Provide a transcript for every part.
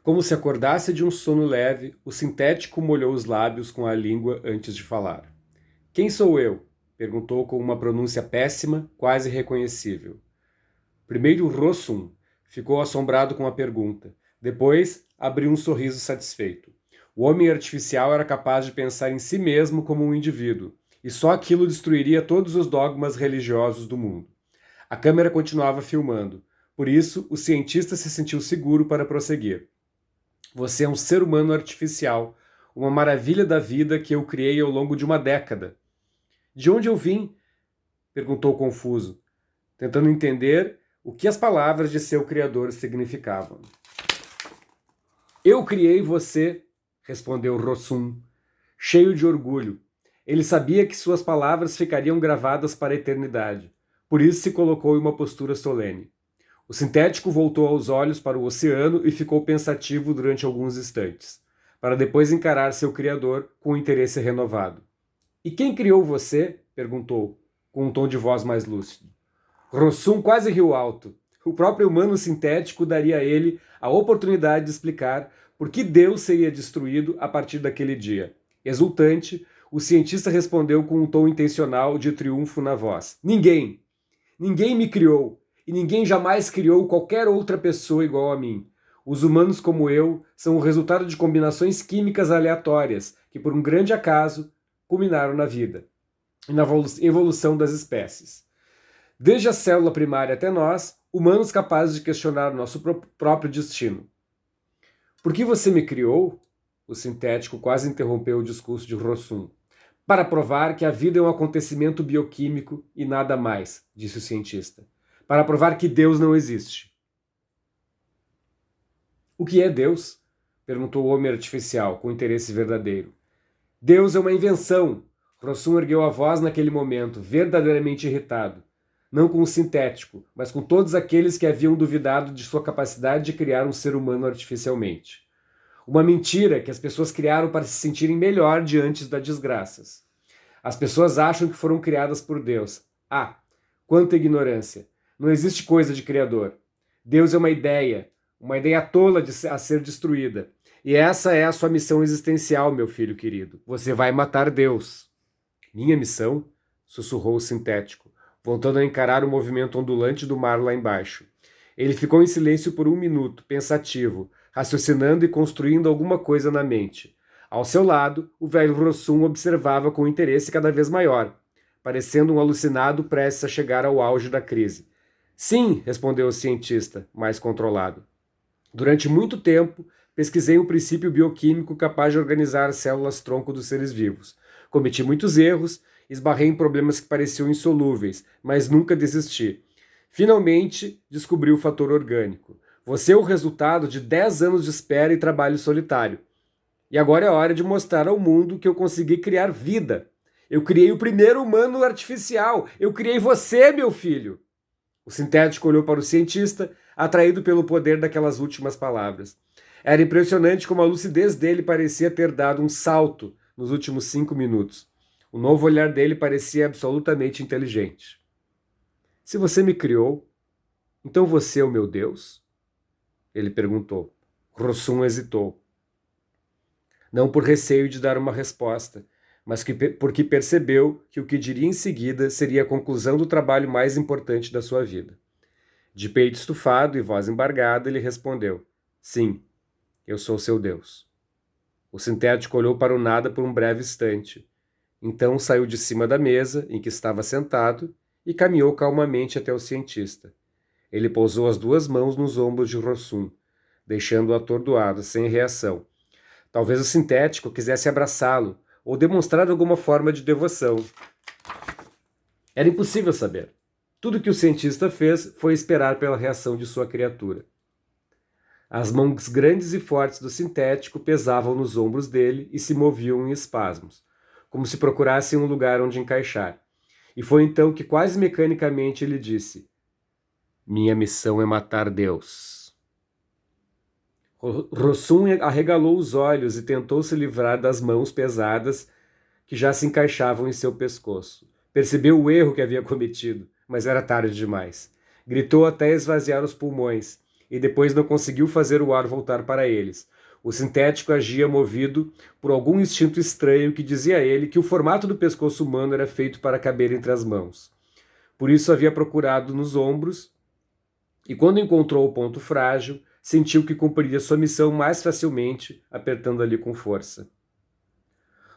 Como se acordasse de um sono leve, o sintético molhou os lábios com a língua antes de falar. Quem sou eu? Perguntou com uma pronúncia péssima, quase irreconhecível. Primeiro Rossum ficou assombrado com a pergunta. Depois, abriu um sorriso satisfeito. O homem artificial era capaz de pensar em si mesmo como um indivíduo, e só aquilo destruiria todos os dogmas religiosos do mundo. A câmera continuava filmando. Por isso, o cientista se sentiu seguro para prosseguir. Você é um ser humano artificial, uma maravilha da vida que eu criei ao longo de uma década. De onde eu vim? Perguntou confuso, tentando entender o que as palavras de seu criador significavam. Eu criei você, respondeu Rossum, cheio de orgulho. Ele sabia que suas palavras ficariam gravadas para a eternidade. Por isso se colocou em uma postura solene. O sintético voltou aos olhos para o oceano e ficou pensativo durante alguns instantes, para depois encarar seu criador com interesse renovado. E quem criou você? Perguntou, com um tom de voz mais lúcido. Rossum quase riu alto. O próprio humano sintético daria a ele a oportunidade de explicar por que Deus seria destruído a partir daquele dia. Exultante, o cientista respondeu com um tom intencional de triunfo na voz. Ninguém! Ninguém me criou! E ninguém jamais criou qualquer outra pessoa igual a mim. Os humanos como eu são o resultado de combinações químicas aleatórias que, por um grande acaso, culminaram na vida e na evolução das espécies. Desde a célula primária até nós, humanos capazes de questionar o nosso próprio destino. Por que você me criou? O sintético quase interrompeu o discurso de Rossum. Para provar que a vida é um acontecimento bioquímico e nada mais, disse o cientista. Para provar que Deus não existe. O que é Deus? Perguntou o homem artificial, com interesse verdadeiro. Deus é uma invenção. Rossum ergueu a voz naquele momento, verdadeiramente irritado. Não com o sintético, mas com todos aqueles que haviam duvidado de sua capacidade de criar um ser humano artificialmente. Uma mentira que as pessoas criaram para se sentirem melhor diante das desgraças. As pessoas acham que foram criadas por Deus. Ah, quanta ignorância! Não existe coisa de criador. Deus é uma ideia tola a ser destruída. E essa é a sua missão existencial, meu filho querido. Você vai matar Deus. Minha missão? Sussurrou o sintético, voltando a encarar o movimento ondulante do mar lá embaixo. Ele ficou em silêncio por um minuto, pensativo, raciocinando e construindo alguma coisa na mente. Ao seu lado, o velho Rossum observava com interesse cada vez maior, parecendo um alucinado prestes a chegar ao auge da crise. Sim, respondeu o cientista, mais controlado. Durante muito tempo, pesquisei um princípio bioquímico capaz de organizar as células-tronco dos seres vivos. Cometi muitos erros, esbarrei em problemas que pareciam insolúveis, mas nunca desisti. Finalmente, descobri o fator orgânico. Você é o resultado de 10 anos de espera e trabalho solitário. E agora é hora de mostrar ao mundo que eu consegui criar vida. Eu criei o primeiro humano artificial. Eu criei você, meu filho. O sintético olhou para o cientista, atraído pelo poder daquelas últimas palavras. Era impressionante como a lucidez dele parecia ter dado um salto nos últimos 5 minutos. O novo olhar dele parecia absolutamente inteligente. Se você me criou, então você é o meu Deus? Ele perguntou. Rossum hesitou. Não por receio de dar uma resposta, mas porque percebeu que o que diria em seguida seria a conclusão do trabalho mais importante da sua vida. De peito estufado e voz embargada, ele respondeu: Sim, eu sou seu Deus. O sintético olhou para o nada por um breve instante. Então saiu de cima da mesa em que estava sentado e caminhou calmamente até o cientista. Ele pousou as 2 mãos nos ombros de Rossum, deixando-o atordoado, sem reação. Talvez o sintético quisesse abraçá-lo ou demonstrar alguma forma de devoção. Era impossível saber. Tudo que o cientista fez foi esperar pela reação de sua criatura. As mãos grandes e fortes do sintético pesavam nos ombros dele e se moviam em espasmos, como se procurassem um lugar onde encaixar. E foi então que quase mecanicamente ele disse: Minha missão é matar Deus. Rossum arregalou os olhos e tentou se livrar das mãos pesadas que já se encaixavam em seu pescoço. Percebeu o erro que havia cometido, mas era tarde demais. Gritou até esvaziar os pulmões e depois não conseguiu fazer o ar voltar para eles. O sintético agia movido por algum instinto estranho que dizia a ele que o formato do pescoço humano era feito para caber entre as mãos. Por isso havia procurado nos ombros, e quando encontrou o ponto frágil, sentiu que cumpriria sua missão mais facilmente, apertando ali com força.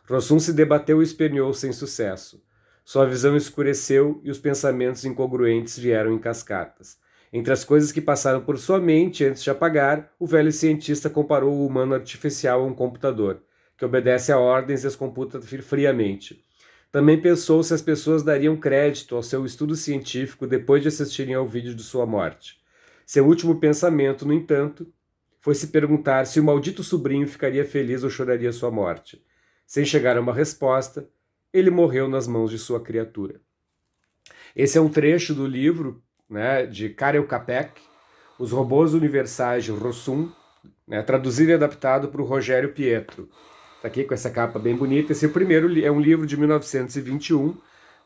Rossum se debateu e esperneou sem sucesso. Sua visão escureceu e os pensamentos incongruentes vieram em cascatas. Entre as coisas que passaram por sua mente antes de apagar, o velho cientista comparou o humano artificial a um computador, que obedece a ordens e as computa friamente. Também pensou se as pessoas dariam crédito ao seu estudo científico depois de assistirem ao vídeo de sua morte. Seu último pensamento, no entanto, foi se perguntar se o maldito sobrinho ficaria feliz ou choraria sua morte. Sem chegar a uma resposta, ele morreu nas mãos de sua criatura. Esse é um trecho do livro, né, de Karel Capek, Os Robôs Universais de Rossum, né, traduzido e adaptado por Rogério Pietro. Está aqui com essa capa bem bonita. Esse primeiro é um livro de 1921,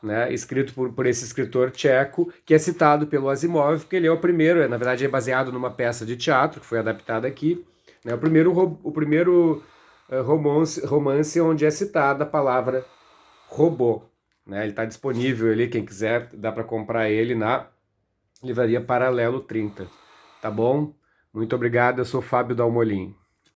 né, escrito por esse escritor tcheco, que é citado pelo Asimov, porque ele é o primeiro, na verdade é baseado numa peça de teatro, que foi adaptada aqui, né, o primeiro romance onde é citada a palavra robô. Né? Ele está disponível ali, quem quiser, dá para comprar ele na livraria Paralelo 30. Tá bom? Muito obrigado, eu sou Fábio Dalmolin.